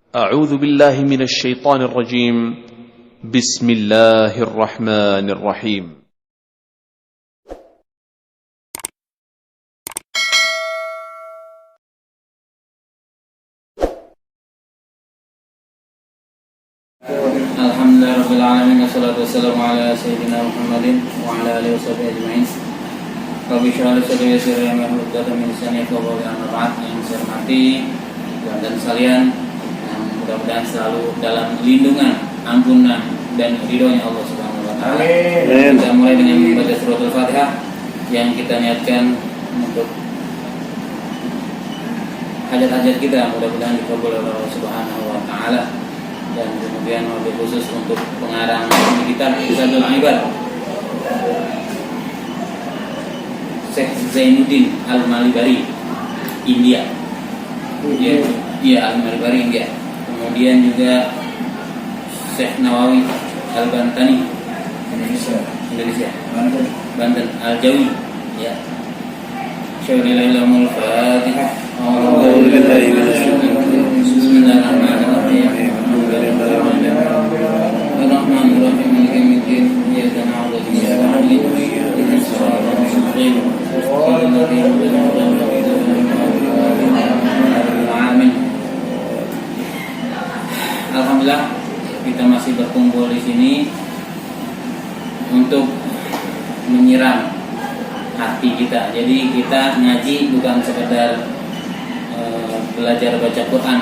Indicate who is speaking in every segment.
Speaker 1: أعوذ بالله من الشيطان الرجيم. بسم الله الرحمن الرحيم.
Speaker 2: Alhamdulillah Rabbil Alamin. Wassalatu wassalamu ala Sayyidina Muhammadin wa ala alihi wa sahbihi ajma'in. Rabbi syrah li sadri wa yassir li amri wahlul 'uqdatam min lisani yafqahu qawli. Amma ba'd. Yang saya hormati dan sekalian, mudah-mudahan selalu dalam lindungan, ampunan dan ridhonya Allah Subhanahu wa taala. Kita mulai dengan membaca suratul Fatihah yang kita niatkan untuk hajat-hajat kita, mudah-mudahan dikabul oleh Allah Subhanahu wa taala. Dan kemudian lebih khusus untuk pengarang kita Irsyadul Ibad, Syekh Zainuddin Al-Malibari, India. Dia Al-Malibari, India. Kemudian juga Syekh Nawawi Al-Bantani, Indonesia. Banten. Al-Jawi, ya. Syaikhul Fatihah. Bismillahirrahmanirrahim. Ar-Rahmanir-Rahim. Maliki yaumiddin. Iyyaka na'budu wa iyyaka nasta'in. Ihdinas siratal mustaqim. Amin. Alhamdulillah, kita masih berkumpul di sini untuk menyiram hati kita. Jadi kita ngaji bukan sekedar belajar baca Quran,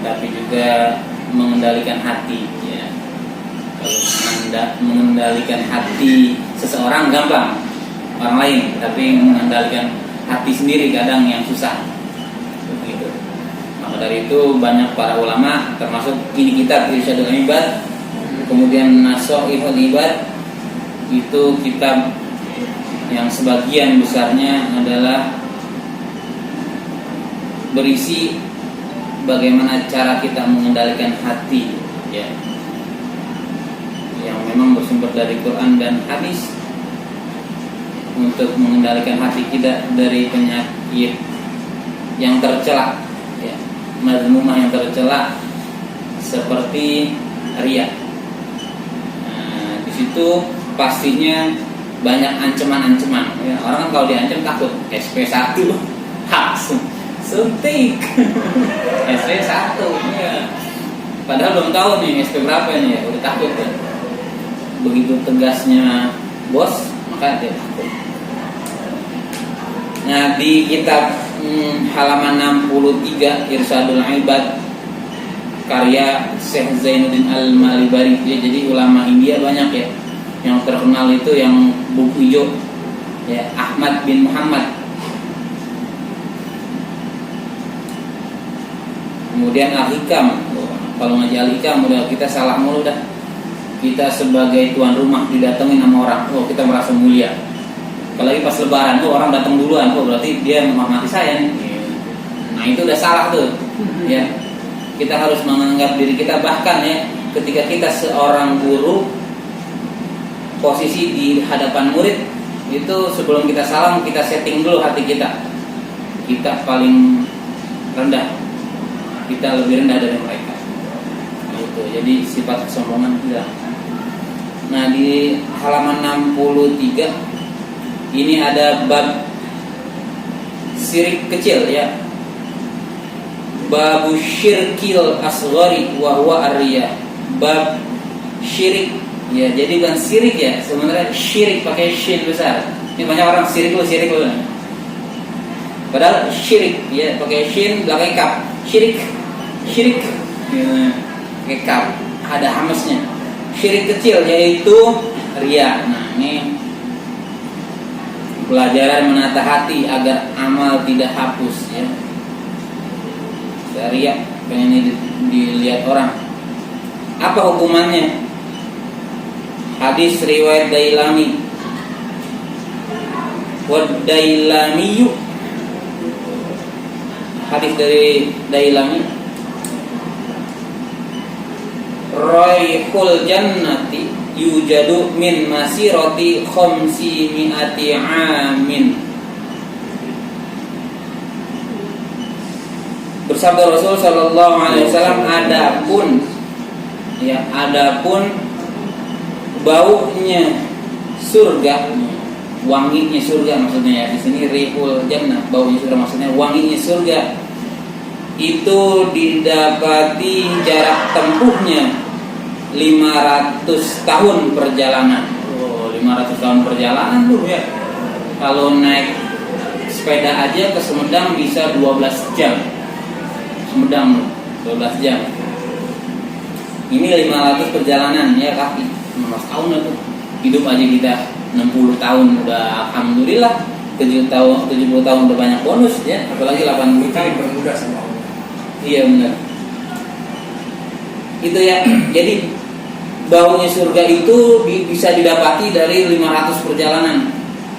Speaker 2: tapi juga mengendalikan hati, ya. Kalau mengendalikan hati seseorang gampang, orang lain, tapi mengendalikan hati sendiri kadang yang susah. Begitu. Maka dari itu banyak para ulama, termasuk ini kitab Irsyadul Ibad, kemudian Nasoihul Ibad, itu kitab yang sebagian besarnya adalah berisi bagaimana cara kita mengendalikan hati, ya, yang memang bersumber dari Quran dan hadis untuk mengendalikan hati kita dari penyakit yang tercela, ya, mazmumah yang tercela seperti riya. Nah, di situ pastinya banyak ancaman-ancaman, ya. Orang kan kalau diancam takut, SP1 langsung suntik SP1, ya. Padahal belum tahu nih SP berapa nih, ya, udah takut kan. Begitu tegasnya bos, maka dia takut. Nah, di kitab halaman 63 Irsyadul Ibad karya Syekh Zainuddin Al-Malibari, ya, jadi ulama India banyak, ya. Yang terkenal itu yang buku hijau, ya, Ahmad bin Muhammad. Kemudian Al-Hikam. Kalau ngaji Al-Hikam udah kita salah mulu dah. Kita sebagai tuan rumah didatengin sama orang, kita merasa mulia. Apalagi pas lebaran orang datang duluan, berarti dia menghormati saya nih. Nah, itu udah salah tuh. Ya. Kita harus menganggap diri kita, bahkan, ya, ketika kita seorang guru, posisi di hadapan murid itu sebelum kita salam, kita setting dulu hati kita. Kita paling rendah, kita lebih rendah dari mereka. Gitu. Jadi sifat kesombongan tidak. Nah, di halaman 63 ini ada bab syirik kecil, ya. Babu syirkil asghari wa huwa ar-riya. Bab syirik, ya, jadi bukan syirik, ya, sebenarnya syirik pakai syin besar. Ini banyak orang syirik lu. Padahal syirik, ya, pakai syin belakang kaf. Syirik, ya, pakai kaf, ada hamasnya. Syirik kecil yaitu riya. Nah, ini pelajaran menata hati agar amal tidak hapus, ya. Riya pengen dilihat orang. Apa hukumannya? Hadis riwayat Dailami. Dailamiyu, hadis dari Dailami. Raihul jannati yujadu min masirati khamsi mi'ati amin. Bersabda Rasul sallallahu alaihi wasallam, adapun baunya surga, wanginya surga maksudnya ya. Di sini rihul jannah, baunya surga maksudnya wanginya surga. Itu didapati jarak tempuhnya 500 tahun perjalanan. 500 tahun perjalanan tuh ya. Kalau naik sepeda aja ke Sumedang bisa 12 jam. Sumedang 12 jam. Ini 500 perjalanan ya kaki. 15 tahun itu. Hidup aja kita 60 tahun udah alhamdulillah. 70 tahun udah banyak bonus ya, apalagi 80 tahun
Speaker 3: bermudah sama Allah.
Speaker 2: Iya benar. Itu ya. Jadi baunya surga itu bisa didapati dari 500 perjalanan.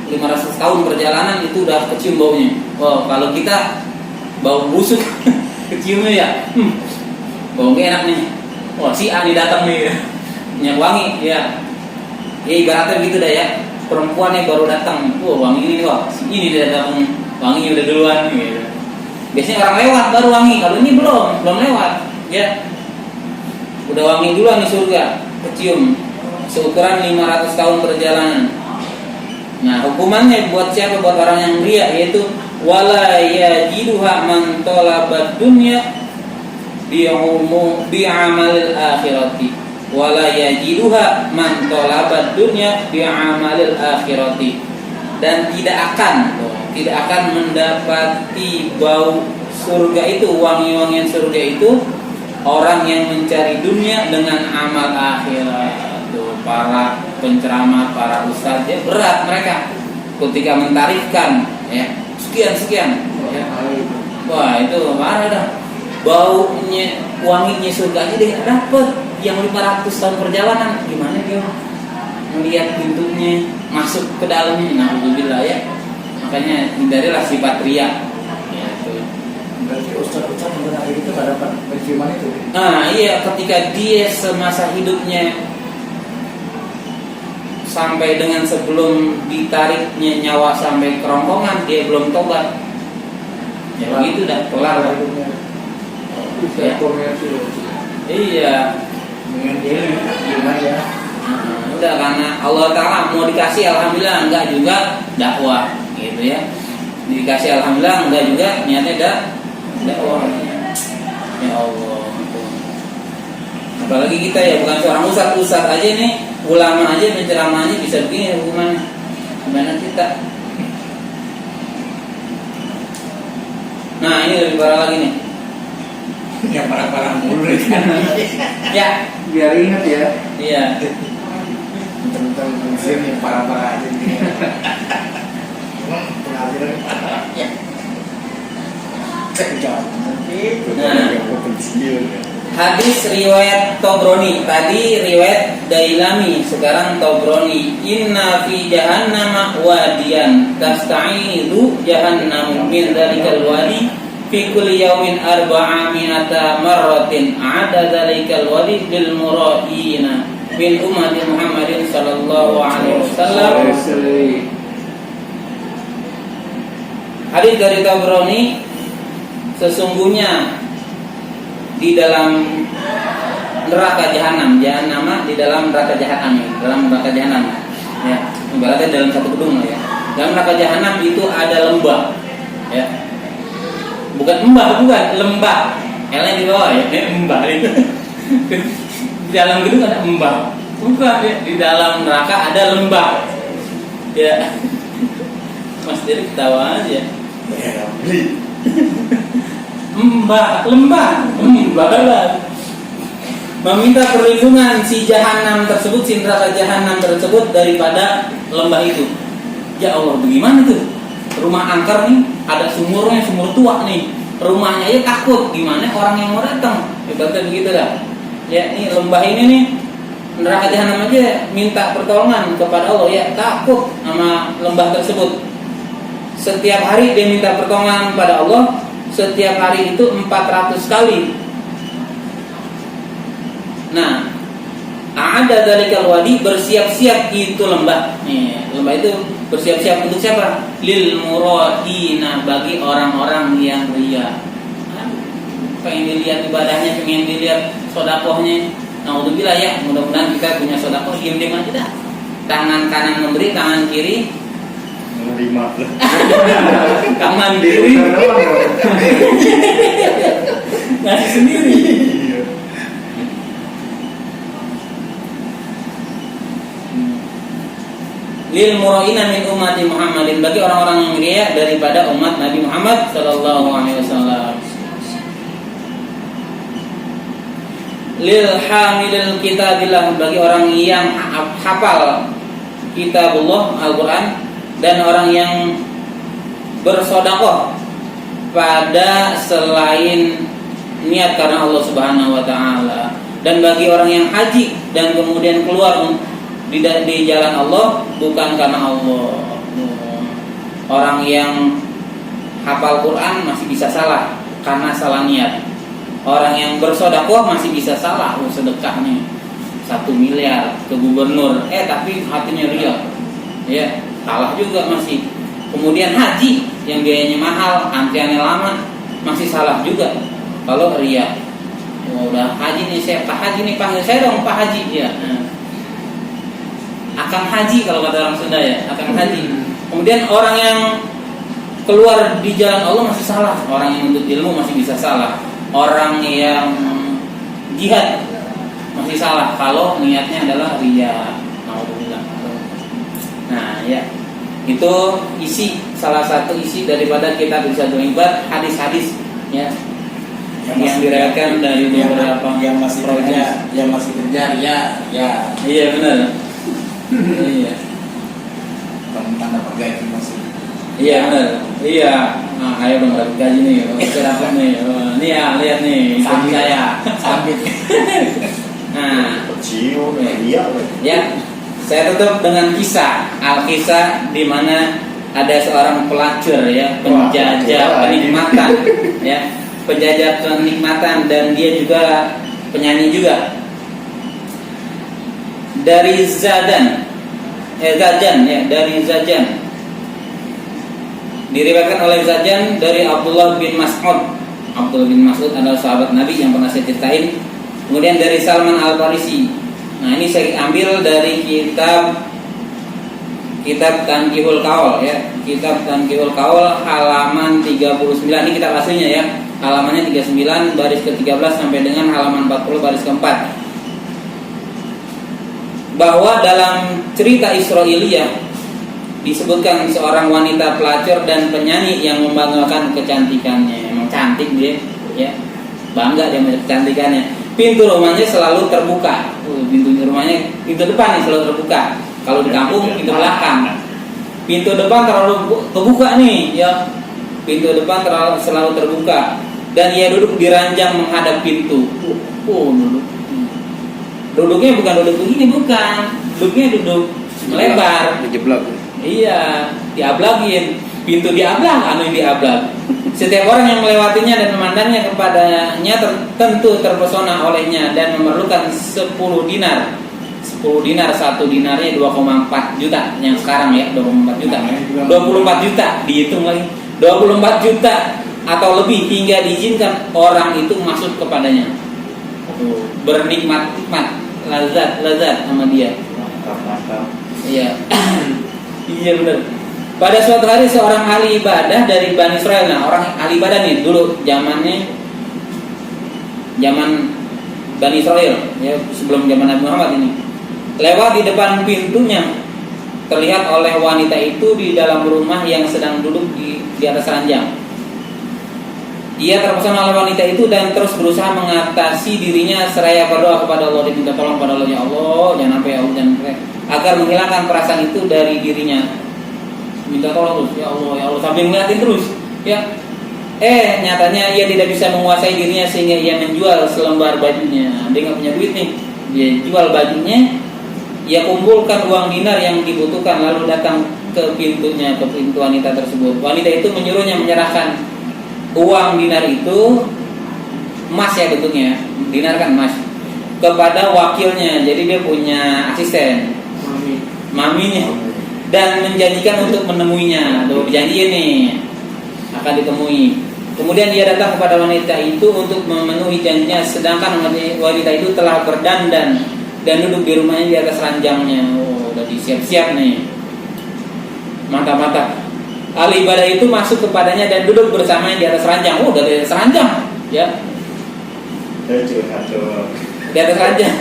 Speaker 2: 500 tahun perjalanan itu udah kecium baunya. Oh, kalau kita bau busuk keciumnya ya. Bau gak enak nih. Wah, si A datang nih. Minyak wangi ya. Ya ibaratnya begitu dah ya. Perempuan yang baru datang. Wah, wangi ini wah, si ini dia datang. Wanginya udah duluan gitu. Biasanya orang lewat baru wangi. Kalau ini belum lewat ya. Udah wangi duluan di surga, kecium. Seukuran 500 tahun perjalanan. Nah, hukumannya buat siapa? Buat orang yang riya, yaitu wala yajiduha man talabad dunya bi'amalil akhirati. Wala yajiduha man talabad dunya bi'amalil akhirati. Dan tidak akan mendapati bau surga itu, wangi-wangian surga itu orang yang mencari dunia dengan amal akhirat. Tuh, para penceramah, para ustadz ya, berat mereka ketika mentarifkan ya sekian ya. Wah, itu parah dah. Baunya, wanginya surga aja dia dapat. Yang 500 tahun perjalanan gimana dia melihat pintunya masuk ke dalamnya? Alhamdulillah ya. Makanya hindarilah sifat riya. Ya, tuh.
Speaker 3: Berarti ustaz-ustaz yang benar itu nggak dapat penciuman itu.
Speaker 2: Nah iya, ketika dia semasa hidupnya sampai dengan sebelum ditariknya nyawa sampai kerongkongan dia belum tobat, ya begitu dah, kelar hidupnya. Ya. Iya.
Speaker 3: Dengan dia gimana ya?
Speaker 2: Udah, karena Allah Ta'ala mau dikasih alhamdulillah, enggak juga dakwah gitu ya. Dikasih alhamdulillah, enggak juga niatnya dakwah. Ya Allah. Apalagi kita ya bukan seorang ustaz aja nih, ulama aja penceramahnya bisa begini hukumannya. Gimana kita? Nah, ini lebih parah lagi nih.
Speaker 3: Yang parah-parah mulu kan.
Speaker 2: Ya,
Speaker 3: Biar ingat ya.
Speaker 2: iya.
Speaker 3: Tentang muslim yang parah-parah aja nih. Emang pengadilan parah. Ya. Hadis
Speaker 2: riwayat Tobroni, tadi riwayat Dailami, sekarang Tobroni. Inna fi jahannama wadiyan tasta'idu jahannam min dzalikal wadi fi kulli yawmin 400 marratin ada dzalikal wadi lil mura'ina min ummati Muhammadin sallallahu alaihi wasallam. Hadis dari Tobroni, sesungguhnya di dalam neraka jahanam, di dalam neraka jahanam, ya, ibaratnya dalam satu gedung lah ya. Dalam neraka jahanam itu ada lembah, ya, lembah, di bawah ya, lembah itu. Di dalam gedung ada lembah, bukan ya, di dalam neraka ada lembah, ya. Mas Dery ketawa aja.
Speaker 3: ya beli.
Speaker 2: lembah meminta perlindungan si jahanam tersebut, si neraka jahanam tersebut daripada lembah itu. Ya Allah, bagaimana tuh? Rumah angker nih, ada sumurnya, sumur tua nih. Rumahnya aja takut, gimana orang yang mau datang? Ibaratnya begitu dah. Ya, ini lembah ini nih, neraka jahanam aja minta pertolongan kepada Allah, ya takut sama lembah tersebut. Setiap hari dia minta pertolongan pada Allah. Setiap hari itu 400 kali. Nah, ada dzalikal wadi, bersiap-siap itu lembah. Lembah itu bersiap-siap untuk siapa? Lil muradina, bagi orang-orang yang riya. pengen dilihat ibadahnya, pengen dilihat sedekahnya. Naudzubillah ya, mudah-mudahan kita punya sedekah diam-diam aja dah. Tangan kanan memberi, tangan kiri
Speaker 4: menerima.
Speaker 2: tangan kiri ngasih sendiri. Lil muraina min ummati Muhammadin, bagi orang-orang yang riya daripada umat Nabi Muhammad sallallahu alaihi wasallam. Lil hamilil kitabillah, bagi orang yang hafal kitabullah Al-Qur'an dan orang yang bersedekah pada selain niat karena Allah Subhanahu wa taala, dan bagi orang yang haji dan kemudian keluar di jalan Allah bukan karena Allah. Orang yang hafal Quran masih bisa salah karena salah niat. Orang yang bersedekah masih bisa salah, sedekahnya 1 miliar ke gubernur, tapi hatinya riya, ya salah juga masih. Kemudian haji yang biayanya mahal, antriannya lama, masih salah juga kalau riya. Udah haji nih, saya Pak Haji nih, panggil saya dong Pak Haji ya. Akang haji kalau kata orang Sunda ya, akang haji. Kemudian orang yang keluar di jalan Allah masih salah, orang yang menuntut ilmu masih bisa salah, orang yang jihad masih salah kalau niatnya adalah riya. Nah ya, itu salah satu isi daripada kitab Irsyadul Ibad, hadis-hadis ya yang diriwayatkan dari beberapa
Speaker 3: yang masih kerja, ya
Speaker 2: iya benar. Iya.
Speaker 3: Tanda pegawai itu masih.
Speaker 2: Iya benar. Iya. Nah, ayo dong dapat gaji nih. Kita dapat nih. Nih ya, lihat nih gaji saya.
Speaker 3: Sambit.
Speaker 2: Nah,
Speaker 4: Kecil, iya.
Speaker 2: ya. Saya tutup dengan kisah, Al-Kisah di mana ada seorang pelacur ya, penjajah kenikmatan ya, penjajah kenikmatan, dan dia juga penyanyi juga. Dari Zajan diriwayatkan oleh Zajan dari Abdullah bin Mas'ud. Abdullah bin Mas'ud adalah sahabat Nabi yang pernah saya ceritain. Kemudian dari Salman Al-Farisi. Nah, ini saya ambil dari kitab Tankihul Qaul ya. Kitab Tankihul Qaul halaman 39. Ini kitab aslinya ya. Halamannya 39 baris ke-13 sampai dengan halaman 40 baris ke-4. Bahwa dalam cerita Israiliyah disebutkan seorang wanita pelacur dan penyanyi yang membanggakan kecantikannya. Emang cantik dia, ya, bangga dia dengan kecantikannya. Pintu rumahnya selalu terbuka. Pintu depan nih selalu terbuka. Kalau di kampung pintu belakang. Pintu depan terlalu terbuka nih, ya. Pintu depan selalu terbuka. Dan ia duduk di ranjang menghadap pintu. Duduknya bukan duduk begini, bukan. Duduknya duduk melebar.
Speaker 1: Dijeblak.
Speaker 2: Iya, diablagin. Pintu diablag, diablag. Setiap orang yang melewatinya dan memandangnya kepadanya tentu terpesona olehnya dan memerlukan 10 dinar. 10 dinar, 1 dinarnya 2,4 juta. Yang sekarang ya, 24 juta. 24 juta, dihitung lagi. 24 juta atau lebih hingga diizinkan orang itu masuk kepadanya. Bernikmat-nikmat, lazat sama dia. Iya. Iya benar. Pada suatu hari seorang ahli ibadah dari Bani Israel. Nah, orang ahli ibadah nih dulu zaman Bani Israel ya, sebelum zaman Nabi Muhammad ini. Lewat di depan pintunya terlihat oleh wanita itu di dalam rumah yang sedang duduk di atas ranjang. Ia terpesona oleh wanita itu dan terus berusaha mengatasi dirinya seraya berdoa kepada Allah, diminta tolong pada Allah, ya Allah, jangan apa ya Allah, jangan agar menghilangkan perasaan itu dari dirinya. Minta tolong terus, ya Allah, sambil ngeliatin terus, ya. Nyatanya ia tidak bisa menguasai dirinya sehingga ia menjual selembar bajunya. Dia nggak punya duit nih, dia jual bajunya. Ia kumpulkan uang dinar yang dibutuhkan lalu datang ke pintu wanita tersebut. Wanita itu menyuruhnya menyerahkan uang dinar itu, emas ya bentuknya, dinar kan emas, kepada wakilnya. Jadi dia punya asisten, maminya, dan menjanjikan untuk menemuinya. Tuh, berjanji nih akan ditemui. Kemudian dia datang kepada wanita itu untuk memenuhi janjinya, sedangkan wanita itu telah berdandan dan duduk di rumahnya di atas ranjangnya. Oh, udah disiap-siap nih. Mantap-mantap. Ahli ibadah itu masuk kepadanya dan duduk bersamanya di atas ranjang. Oh, udah di atas ranjang, ya. Di atas ranjang.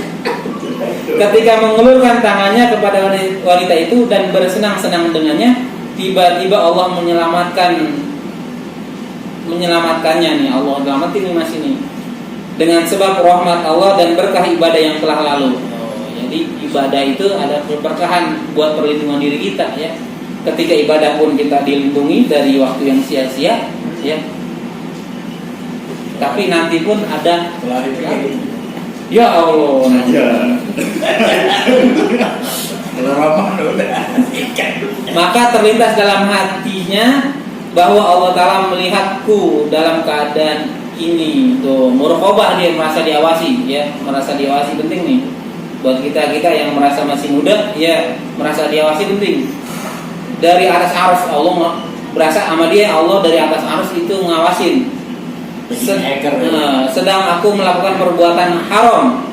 Speaker 2: Ketika mengulurkan tangannya kepada wanita itu dan bersenang-senang dengannya, tiba-tiba Allah menyelamatkannya nih. Allah selamatin nih mas ini dengan sebab rahmat Allah dan berkah ibadah yang telah lalu. Jadi ibadah itu ada keberkahan buat perlindungan diri kita, ya. Ketika ibadah pun kita dilindungi dari waktu yang sia-sia, ya. Tapi nanti pun ada ya Allah. Maka terlintas dalam hatinya bahwa Allah Ta'ala melihatku dalam keadaan ini. Tuh, muraqabah, dia merasa diawasi, ya. Merasa diawasi penting nih. Buat kita yang merasa masih muda, ya, merasa diawasi penting. Dari atas arus Allah berasa sama dia, Allah dari atas arus itu ngawasin. Sedang aku melakukan perbuatan haram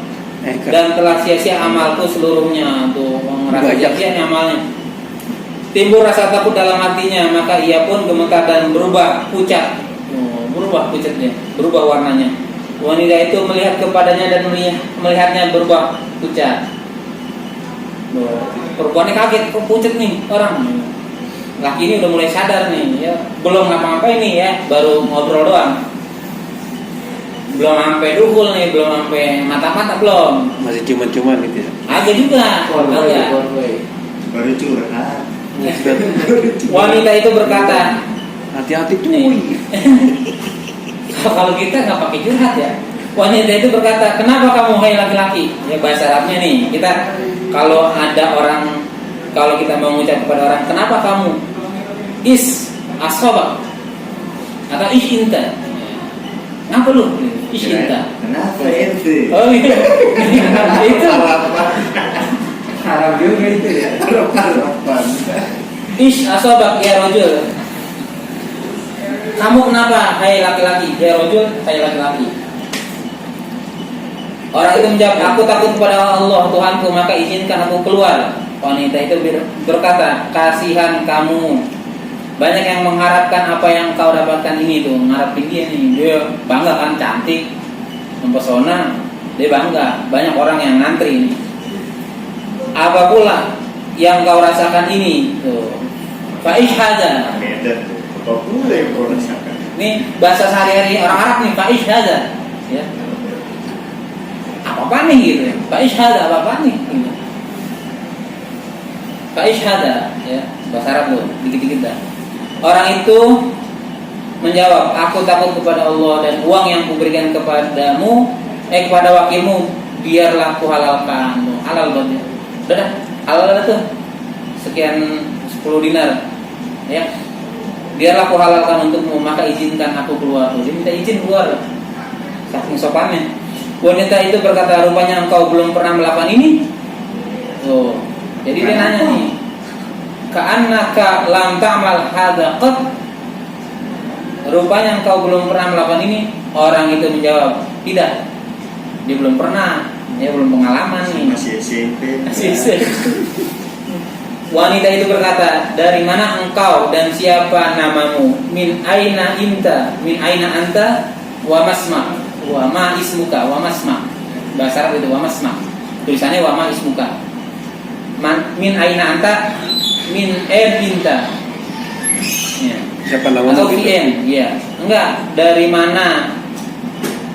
Speaker 2: dan telah sia-sia amalku seluruhnya. Tuh, ngerasa sia-sia nih amalnya. Timbul rasa takut dalam hatinya, maka ia pun gemetar dan berubah pucat. Berubah pucatnya, berubah warnanya. Wanita itu melihat kepadanya dan melihatnya berubah pucat. Perempuannya kaget, kok pucat nih orang. Laki ini udah mulai sadar nih, ya. Belum ngapa-ngapain nih, ya, baru ngobrol doang. Belum sampai dukul nih, belum sampai mata-mata belum.
Speaker 5: Masih cuman-cuman gitu ya.
Speaker 2: Agak juga.
Speaker 4: Baru curhat.
Speaker 2: Wanita itu berkata,
Speaker 5: Hati-hati cuy.
Speaker 2: kalau kita nggak pakai curhat, ya. Wanita itu berkata, kenapa kamu hai laki-laki? Ya, bahasa Arabnya nih, kita kalau ada orang, kalau kita mau mengucap kepada orang, kenapa kamu? Is asobak atau ish inta. Ngapa lu? Ish inta.
Speaker 4: Kenapa ente?
Speaker 2: Oh iya. Itu
Speaker 3: Haram juga itu ya.
Speaker 4: Harapan.
Speaker 2: ish asobak ya rojul. Kamu kenapa hai laki-laki? Ya rojul, hai laki-laki. Orang itu menjawab, aku takut kepada Allah Tuhanku, maka izinkan aku keluar. Wanita itu berkata, kasihan kamu. Banyak yang mengharapkan apa yang kau dapatkan ini tuh, mengharapin dia nih. Dia bangga kan, cantik, mempesona, dia bangga. Banyak orang yang ngantri ini. Apa pula yang kau rasakan ini tuh? Faish hada.
Speaker 4: Apa pula yang kau rasakan?
Speaker 2: Ini bahasa sehari-hari orang Arab nih, faish hada. Ya. Apa nih gitu ya? Faish hada apa nih? Gitu. Faish hada, ya, bahasa Arab tuh, dikit-dikit dah. Orang itu menjawab, aku takut kepada Allah dan uang yang kuberikan kepadamu, kepada wakilmu, biarlah kuhalalkan. Halal banget. Udah, halal tuh. Sekian 10 dinar. Ya. Biarlah kuhalalkan untukmu, maka izinkan aku keluar. Dia minta izin keluar. Saking sopannya. Wanita itu berkata, rupanya engkau belum pernah melakukan ini. Oh, jadi dia nanya nih, ka'annaka lam ta'mal hadza qat. Rupanya engkau belum pernah melakukan ini. Orang itu menjawab, tidak. Dia belum pernah. Dia belum pengalaman nih.
Speaker 4: Masih SMP.
Speaker 2: Wanita itu berkata, dari mana engkau dan siapa namamu? Min aina inta, min aina anta, wa masma, wa ma ismuka, wa masma. Bahasa Arab itu wa masma. Tulisannya wa ma ismuka. Min aina anta, min binta. Ya.
Speaker 5: Siapa namamu?
Speaker 2: Atau vn, ya. Enggak, dari mana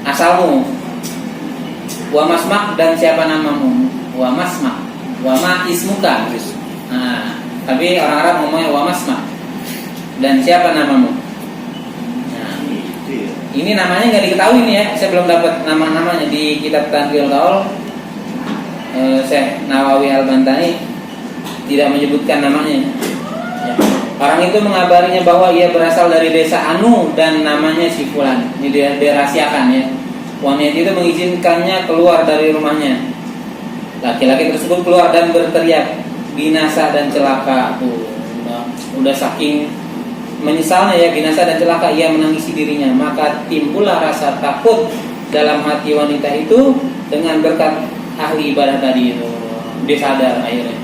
Speaker 2: asalmu? Wa masma, dan siapa namamu? Wa masma, wa ma ismuka. Nah, tapi orang Arab ngomongnya wa masma, dan siapa namamu? Nah, ini namanya nggak diketahui nih, ya. Saya belum dapat nama-namanya di kitab Tanqihul Qaul. Syekh Nawawi Al-Bantani tidak menyebutkan namanya. Ya. Orang itu mengabarinya bahwa ia berasal dari desa Anu dan namanya si Fulan. Ini dia dirahasiakan, ya. Wanita itu mengizinkannya keluar dari rumahnya. Laki-laki tersebut keluar dan berteriak, binasa dan celaka. Udah saking menyesalnya ya binasa dan celaka, ia menangisi dirinya. Maka timbullah rasa takut dalam hati wanita itu dengan berkat ahli ibadah tadi itu. Dia sadar akhirnya.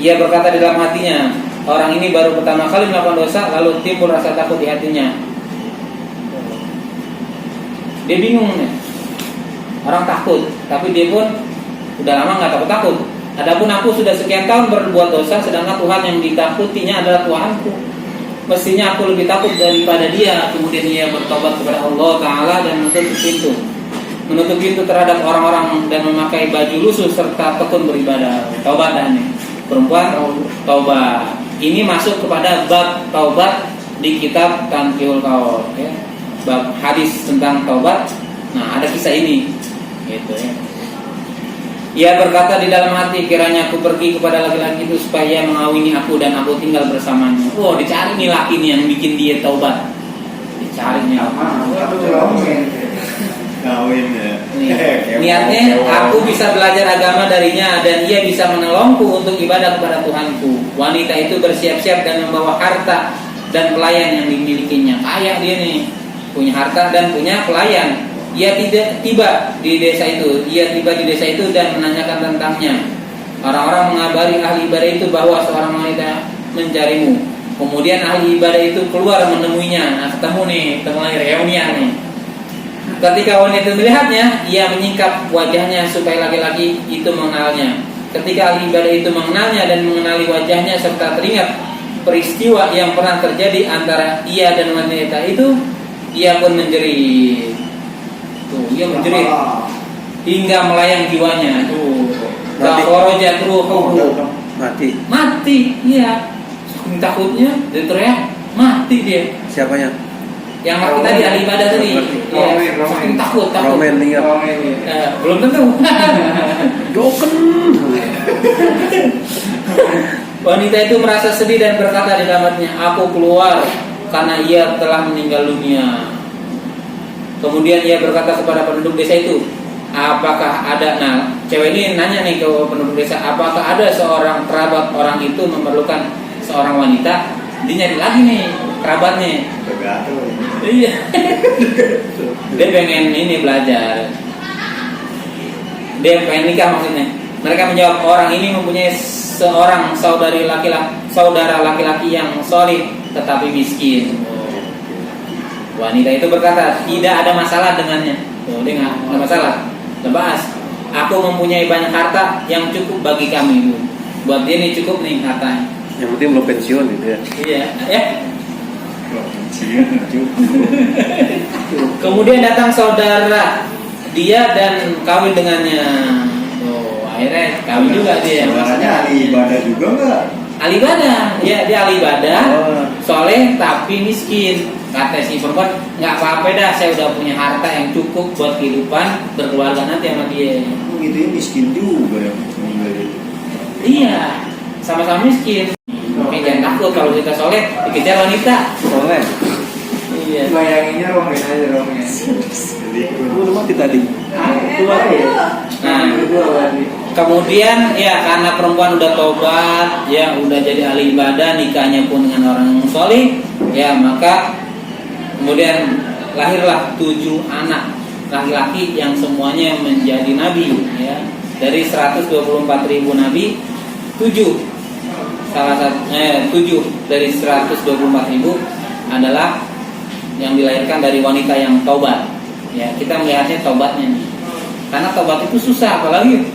Speaker 2: Ia berkata di dalam hatinya, orang ini baru pertama kali melakukan dosa, lalu timbul rasa takut di hatinya. Dia bingung nih. Orang takut, tapi dia pun udah lama nggak takut-takut. Adapun aku sudah sekian tahun berbuat dosa, sedangkan Tuhan yang ditakutinya adalah Tuhanku. Mestinya aku lebih takut daripada dia. Kemudian ia bertobat kepada Allah Ta'ala dan menutup pintu terhadap orang-orang dan memakai baju lusuh serta tekun beribadah. Taubat dah nih. Perempuan taubat. Ini masuk kepada bab taubat di kitab Tanqihul Qaul, ya. Bab hadis tentang taubat. Nah, ada kisah ini. Gitu ya. Ia berkata di dalam hati, kiranya aku pergi kepada laki-laki itu supaya ia mengawini aku dan aku tinggal bersamanya. Oh, dicari nih laki nih yang bikin dia taubat. Dicari nih.
Speaker 4: Kawin ya.
Speaker 2: Niatnya aku bisa belajar agama darinya dan ia bisa menolongku untuk ibadah kepada Tuhanku. Wanita itu bersiap-siap dan membawa harta dan pelayan yang dimilikinya. Kaya dia nih, punya harta dan punya pelayan. Ia tiba di desa itu dan menanyakan tentangnya. Orang-orang mengabari ahli ibadah itu bahwa seorang wanita mencarimu. Kemudian ahli ibadah itu keluar menemuinya. Nah, ketemu lagi reunian nih. Ketika wanita itu melihatnya, ia menyingkap wajahnya supaya laki-laki itu mengenalnya. Ketika ahli ibadah itu mengenalnya dan mengenali wajahnya serta teringat peristiwa yang pernah terjadi antara ia dan wanita itu, ia pun menjerit. Tuh, ia menjerit hingga melayang jiwanya. Tuh, kharaja ruhuhu. Mati, iya. Saking takutnya, dia teriak, mati dia.
Speaker 5: Siapanya?
Speaker 2: Yang mati tadi ahli ibadah tadi. Ya, saking takut.
Speaker 5: Romen tinggal.
Speaker 2: Belum tentu.
Speaker 5: Doken.
Speaker 2: Wanita itu merasa sedih dan berkata di dalam hatinya, aku keluar karena ia telah meninggal dunia. Kemudian ia berkata kepada penduduk desa itu, apakah ada, nah cewek ini nanya nih ke penduduk desa, apakah ada seorang kerabat orang itu memerlukan seorang wanita? Dia nyari lagi nih kerabatnya. Iya. Dia pengen ini belajar. Dia pengen nikah maksudnya. Mereka menjawab, orang ini mempunyai seorang saudara laki-laki yang solih tetapi miskin. Wanita itu berkata, tidak ada masalah dengannya. Tuh, dia nggak ada masalah. Lepas, aku mempunyai banyak harta yang cukup bagi kami. Buat dia nih cukup nih hartanya.
Speaker 5: Yang penting belum pensiun gitu ya.
Speaker 2: Iya, ya. Kemudian datang saudara dia dan kawin dengannya. Oh, akhirnya kawin juga dia.
Speaker 4: Rasanya ahli ibadah juga enggak?
Speaker 2: Ahli ibadah, ya dia ahli ibadah, soleh tapi miskin. Kata si perempuan, nggak apa-apa dah, saya udah punya harta yang cukup buat kehidupan berkeluarga nanti sama dia.
Speaker 4: Gitu ya, miskin juga ya meninggal itu.
Speaker 2: Iya, sama-sama miskin. Makanya jangan takut kalau kita soleh dikejar wanita.
Speaker 5: Soleh.
Speaker 2: Iya.
Speaker 3: Bayanginnya rohnya aja rohnya.
Speaker 5: Udah mati tadi.
Speaker 3: Keluar ya.
Speaker 2: Nah, kemudian ya karena perempuan udah tobat, ya udah jadi ahli ibadah, nikahnya pun dengan orang yang soleh, ya maka kemudian lahirlah 7 anak laki-laki yang semuanya menjadi nabi, ya. Dari 124.000 nabi, 7 dari 124.000 adalah yang dilahirkan dari wanita yang taubat. Ya, kita melihatnya taubatnya. Karena taubat itu susah, apalagi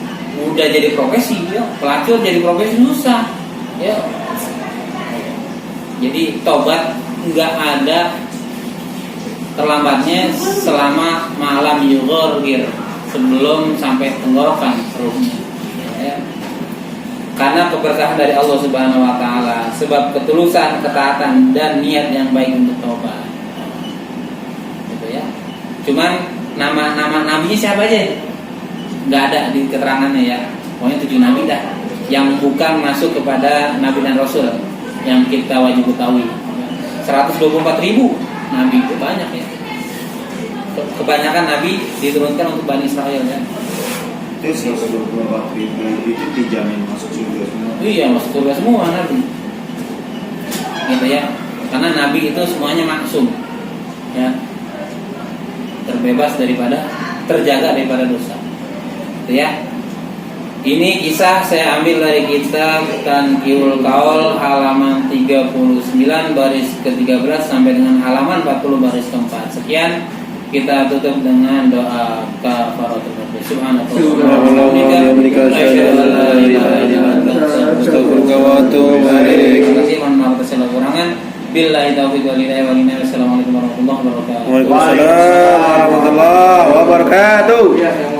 Speaker 2: udah jadi profesi, ya. Pelacur jadi profesi susah, ya. Jadi taubat nggak ada terlambatnya selama malam yughir, sebelum sampai tenggorokan ruhnya, ya. Karena keberkahan dari Allah Subhanahu wa taala, sebab ketulusan, ketaatan dan niat yang baik untuk taubat. Gitu ya. Cuman nama nabinya siapa aja? Nggak ada di keterangannya, ya. Pokoknya 7 nabi dah yang bukan masuk kepada nabi dan rasul yang kita wajib ketahui. 124.000 nabi itu banyak, ya. Kebanyakan nabi diturunkan untuk Bani Israel, ya.
Speaker 4: Itu 124.000 itu dijamin masuk surga semua.
Speaker 2: Iya, masuk surga semua nabi. gitu ya. Karena nabi itu semuanya maksum, ya, terbebas daripada, terjaga daripada dosa, gitu ya. Ini kisah saya ambil dari kitab Tanqiul Qaul halaman 39 baris ke-13 sampai dengan halaman 40 baris ke-4. Sekian, kita tutup dengan doa kafaratul majlis. Subhanallah. Billahi taufiq wal hidayah wal inayah. Wassalamualaikum warahmatullahi wabarakatuh.
Speaker 5: Waalaikumsalam warahmatullahi wabarakatuh.